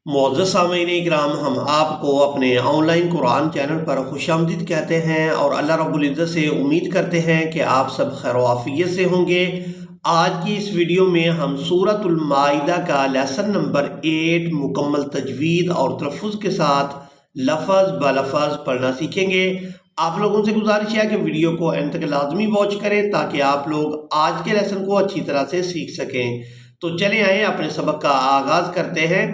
معزز سامعین اکرام، ہم آپ کو اپنے آن لائن قرآن چینل پر خوش آمدید کہتے ہیں اور اللہ رب العزت سے امید کرتے ہیں کہ آپ سب خیر و عافیت سے ہوں گے۔ آج کی اس ویڈیو میں ہم سورۃ المائدہ کا لیسن نمبر 8 مکمل تجوید اور تلفظ کے ساتھ لفظ بلفظ پڑھنا سیکھیں گے۔ آپ لوگوں سے گزارش ہے کہ ویڈیو کو اینڈ تک لازمی واچ کریں تاکہ آپ لوگ آج کے لیسن کو اچھی طرح سے سیکھ سکیں۔ تو چلیں آئیں اپنے سبق کا آغاز کرتے ہیں۔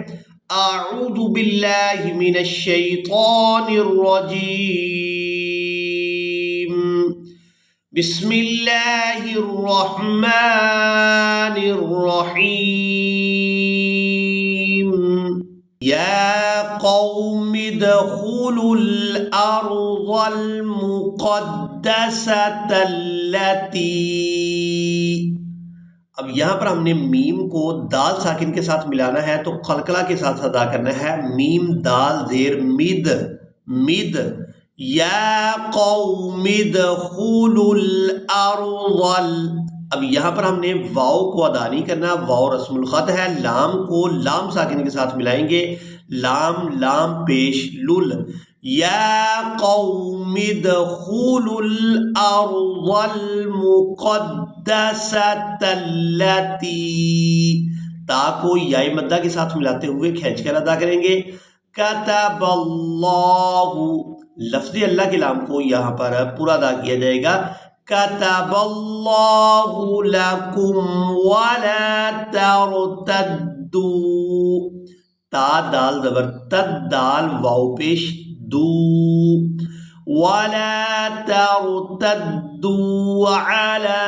اعوذ باللہ من الشیطان الرجیم، بسم اللہ الرحمن الرحیم۔ یا قوم ادخلوا الارض المقدسۃ التی، اب یہاں پر ہم نے میم کو دال ساکن کے ساتھ ملانا ہے تو قلقلہ کے ساتھ ادا کرنا ہے۔ میم دال زیر مد مد، یا قوم ادخلوا الارض، اب یہاں پر ہم نے واو کو ادا نہیں کرنا، واو رسم الخط ہے۔ لام کو لام ساکن کے ساتھ ملائیں گے، لام لام پیش لل، یا قوم ادخلوا الارض المقدسۃ التی، تا کو یاء مدہ کے ساتھ ملاتے ہوئے کھینچ کر ادا کریں گے۔ کتب اللہ، لفظ اللہ کے لام کو یہاں پر پورا ادا کیا جائے گا۔ کتب اللہ لکم ولا ترتدوا، تا دال زبر تد، دال واو پیش دو، ولا ترتدوا علی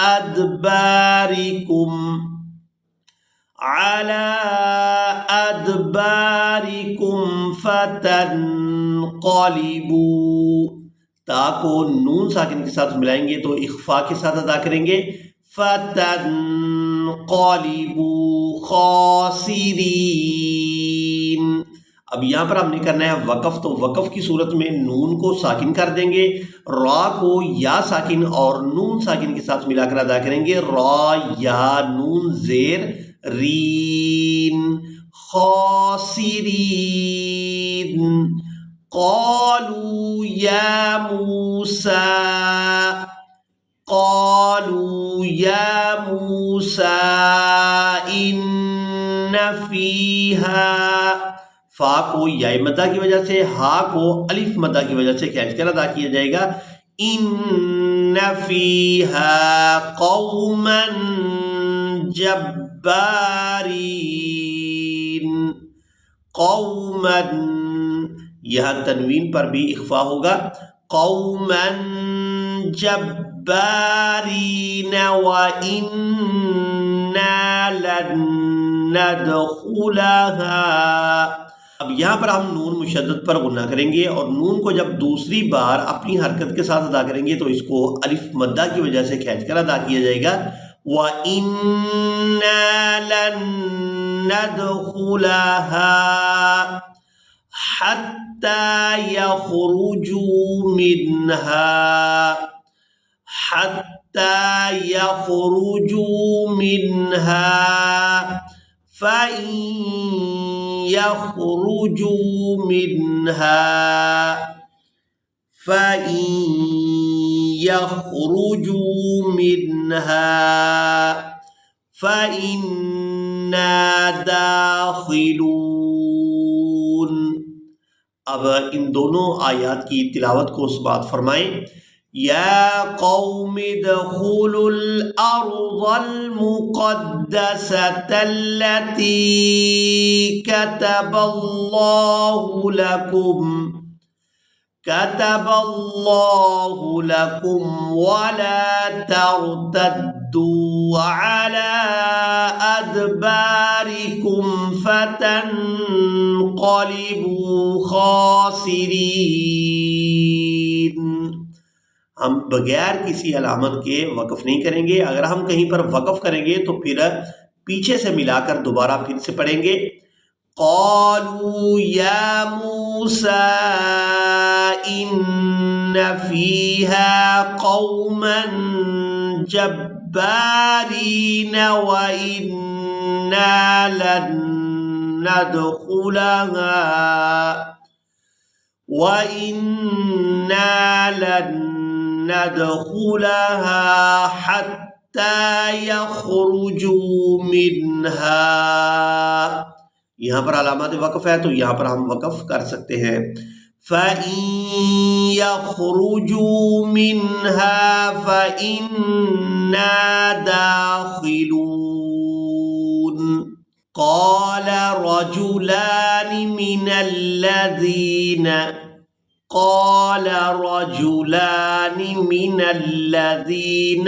ادبارکم، علی ادبارکم فتنقلبوا، تا کو نون ساکن کے ساتھ ملائیں گے تو اخفاء کے ساتھ ادا کریں گے۔ فتنقلبوا خاسرین، اب یہاں پر ہم نے کرنا ہے وقف، تو وقف کی صورت میں نون کو ساکن کر دیں گے، را کو یا ساکن اور نون ساکن کے ساتھ ملا کر ادا کریں گے۔ را یا نون زیر رین، خاسرین۔ قالوا یا موسیٰ، قالوا یا موسیٰ ان فیہا، فا کو یاء مدہ کی وجہ سے، ہا کو الف مدہ کی وجہ سے کھینچ کر ادا کیا جائے گا۔ ان فیہا قوما جبارین، قوما، یہاں تنوین پر بھی اخفاء ہوگا۔ قوما جبارین وَإِنَّا لَن نَدْخُلَهَا، اب یہاں پر ہم نون مشدد پر غنہ کریں گے اور نون کو جب دوسری بار اپنی حرکت کے ساتھ ادا کریں گے تو اس کو الف مدہ کی وجہ سے کھینچ کر ادا کیا جائے گا۔ وَإِنَّا لَن نَدْخُلَهَا حَتَّى يَخْرُجُوا مِنْهَا، حَتَّى يَخْرُجُوا مِنْهَا فَإِن يَخْرُجُوا مِنْهَا، فَإِن يَخْرُجُوا مِنْهَا فَإِنَّا دَاخِلُونَ۔ اب ان دونوں آیات کی تلاوت کو سماعت فرمائیں۔ یا قوم ادخلوا الارض المقدسۃ التی کتب اللہ لکم، کتب اللہ لکم ولا ترتدوا علی ادبارکم فتنقلبوا خاسرین۔ ہم بغیر کسی علامت کے وقف نہیں کریں گے، اگر ہم کہیں پر وقف کریں گے تو پھر پیچھے سے ملا کر دوبارہ پھر سے پڑھیں گے۔ قالوا یا موسیٰ ان فیہا قوما جبارین وَإِنَّا لَن ندخلها وإنا لن ندخلها حتى يخرجوا منها. یہاں پر علامات وقف ہے تو یہاں پر ہم وقف کر سکتے ہیں. فَإِن يَخْرُجُوا مِنْهَا فَإِنَّا دَاخِلُونَ. قَالَ رَجُلَانِ مِنَ الَّذِينَ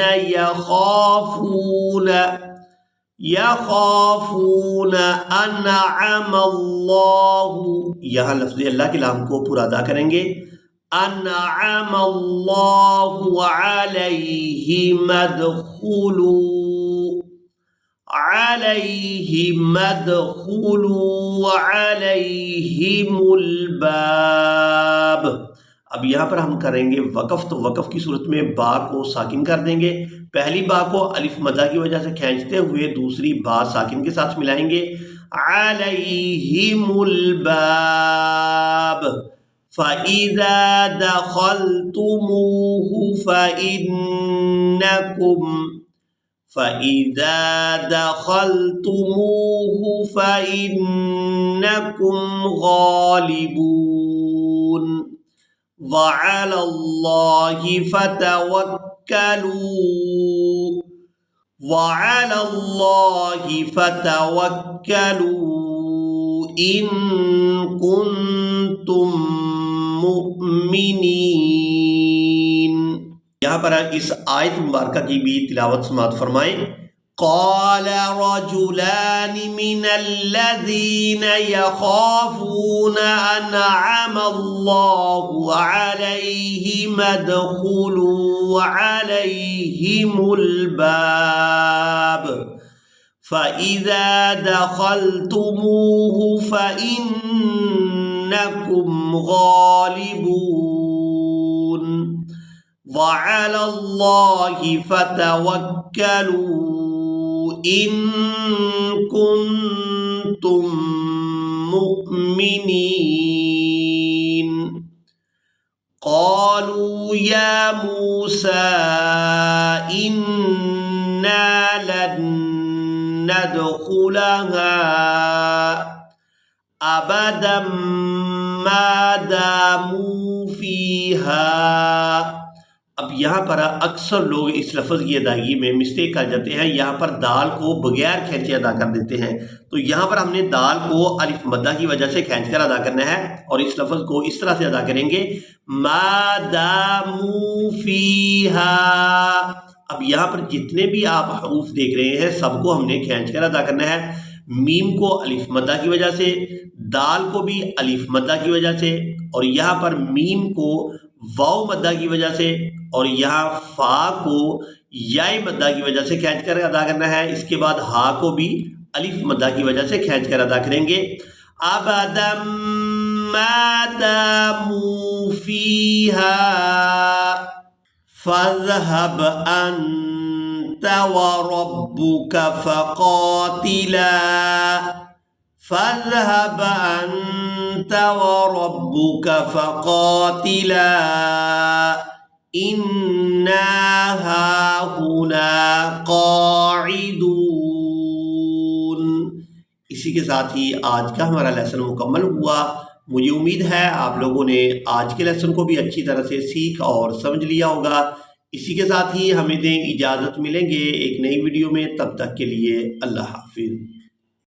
يَخَافُونَ أَنْعَمَ اللَّهُ. یہاں لفظ اللہ کے لام کو پورا ادا کریں گے. أَنْعَمَ اللَّهُ عَلَيْهِمْ ادخلوا عَلَيْهِمُ الْبَابَ. اب یہاں پر ہم کریں گے وقف. تو وقف کی صورت میں با کو ساکن کر دیں گے. پہلی با کو الف مدہ کی وجہ سے کھینچتے ہوئے دوسری با ساکن کے ساتھ ملائیں گے. عَلَيْهِمُ الْبَابَ فَإِذَا دَخَلْتُمُوهُ فَإِنَّكُمْ غَالِبُونَ. وَعَلَى اللَّهِ فَتَوَكَّلُوا إِن كُنتُم مُؤْمِنِينَ. یہاں پر اس آیت مبارکہ کی بھی تلاوت سماعت فرمائیں. قال رجلان من الذين يخافون أنعم الله عليهم ادخلوا عليهم الباب فإذا دخلتموه فإنكم غالبون وعلى الله فتوكلوا إن كنتم مؤمنين. قالوا يا موسى إنا لن ندخلها أبدا ما داموا فيها. اب یہاں پر اکثر لوگ اس لفظ کی ادائیگی میں مسٹیک کر جاتے ہیں. یہاں پر دال کو بغیر کھینچے ادا کر دیتے ہیں. تو یہاں پر ہم نے دال کو الف مدہ کی وجہ سے کھینچ کر ادا کرنا ہے اور اس لفظ کو اس طرح سے ادا کریں گے ما داموا فیہا. اب یہاں پر جتنے بھی آپ حروف دیکھ رہے ہیں سب کو ہم نے کھینچ کر ادا کرنا ہے. میم کو الف مدہ کی وجہ سے, دال کو بھی الف مدہ کی وجہ سے, اور یہاں پر میم کو واو مدہ کی وجہ سے, اور یہاں فا کو یائے مدہ کی وجہ سے کھینچ کر ادا کرنا ہے. اس کے بعد ہا کو بھی الف مدہ کی وجہ سے کھینچ کر ادا کریں گے. ابدا ما داموا فیہا فاذهب انت وربك فقاتلا فاذهب أنت وربك فقاتلا إنا هاهنا قاعدون. اسی کے ساتھ ہی آج کا ہمارا لیسن مکمل ہوا. مجھے امید ہے آپ لوگوں نے آج کے لیسن کو بھی اچھی طرح سے سیکھ اور سمجھ لیا ہوگا. اسی کے ساتھ ہی ہمیں دیں اجازت, ملیں گے ایک نئی ویڈیو میں. تب تک کے لیے اللہ حافظ.